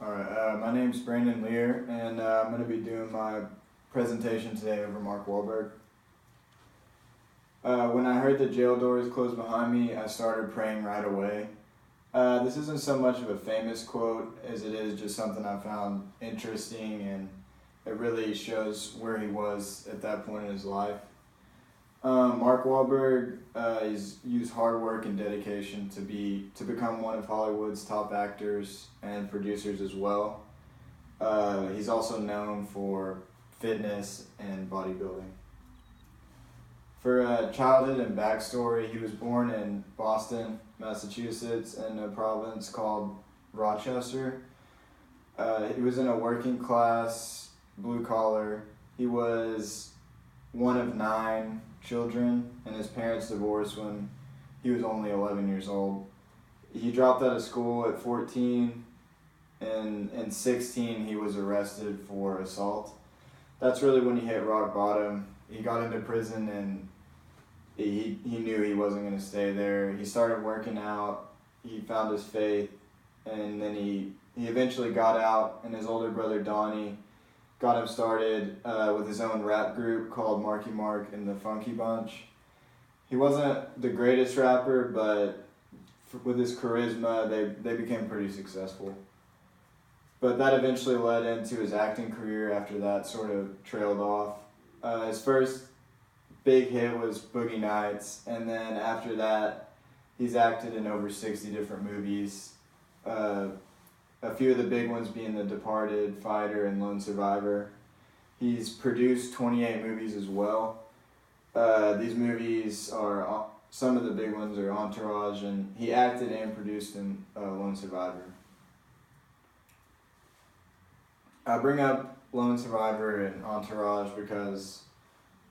Alright, my name's Brandon Lear, and I'm going to be doing my presentation today over Mark Wahlberg. When I heard the jail doors close behind me, I started praying right away. This isn't so much of a famous quote as it is just something I found interesting, and it really shows where he was at that point in his life. Mark Wahlberg he's used hard work and dedication to become one of Hollywood's top actors and producers as well. He's also known for fitness and bodybuilding. For childhood and backstory, he was born in Boston, Massachusetts, in a province called Rochester. He was in a working class, blue collar. He was one of 9 children, and his parents divorced when he was only 11 years old. He dropped out of school at 14, and in 16 he was arrested for assault. That's really when he hit rock bottom. He got into prison and he knew he wasn't going to stay there. He started working out, he found his faith, and then he eventually got out, and his older brother Donnie got him started with his own rap group called Marky Mark and the Funky Bunch. He wasn't the greatest rapper, but with his charisma, they became pretty successful. But that eventually led into his acting career after that sort of trailed off. His first big hit was Boogie Nights, and then after that, he's acted in over 60 different movies. A few of the big ones being The Departed, Fighter, and Lone Survivor. He's produced 28 movies as well. These movies are, some of the big ones are Entourage, and he acted and produced in Lone Survivor. I bring up Lone Survivor and Entourage because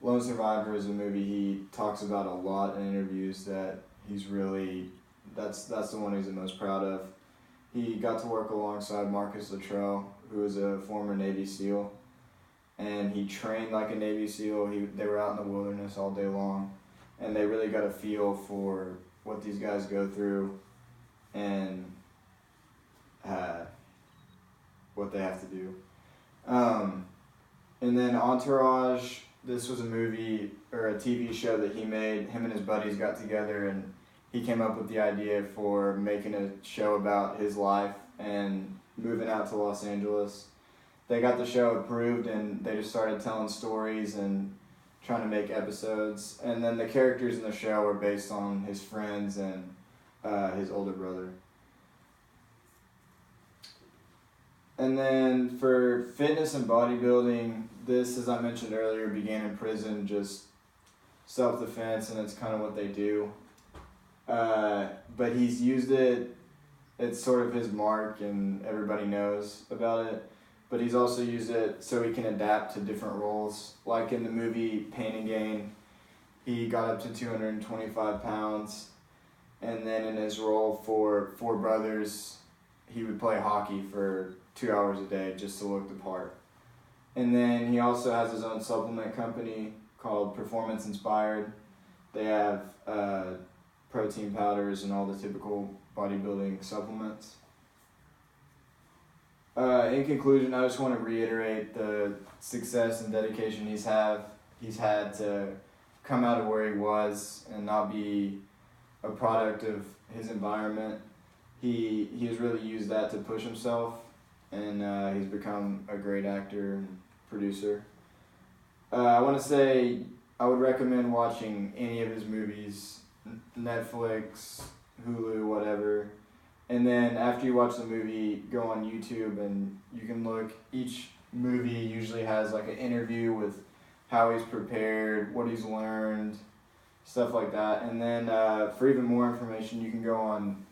Lone Survivor is a movie he talks about a lot in interviews that he's really, that's the one he's the most proud of. He got to work alongside Marcus Luttrell, who was a former Navy SEAL, and he trained like a Navy SEAL. They were out in the wilderness all day long, and they really got a feel for what these guys go through and what they have to do. And then Entourage, this was a movie or a TV show that he made. Him and his buddies got together and he came up with the idea for making a show about his life and moving out to Los Angeles. They got the show approved and they just started telling stories and trying to make episodes. And then the characters in the show were based on his friends and his older brother. And then for fitness and bodybuilding, this, as I mentioned earlier, began in prison, just self-defense, and it's kind of what they do. But he's used it, it's sort of his mark and everybody knows about it, but he's also used it so he can adapt to different roles. Like in the movie Pain and Gain, he got up to 225 pounds, and then in his role for Four Brothers, he would play hockey for 2 hours a day just to look the part. And then he also has his own supplement company called Performance Inspired. They have protein powders and all the typical bodybuilding supplements. In conclusion, I just want to reiterate the success and dedication he's had to come out of where he was and not be a product of his environment. He has really used that to push himself, and he's become a great actor and producer. I want to say I would recommend watching any of his movies, Netflix, Hulu, whatever. And then after you watch the movie, go on YouTube and you can look. Each movie usually has like an interview with how he's prepared, what he's learned, stuff like that. And then for even more information, you can go on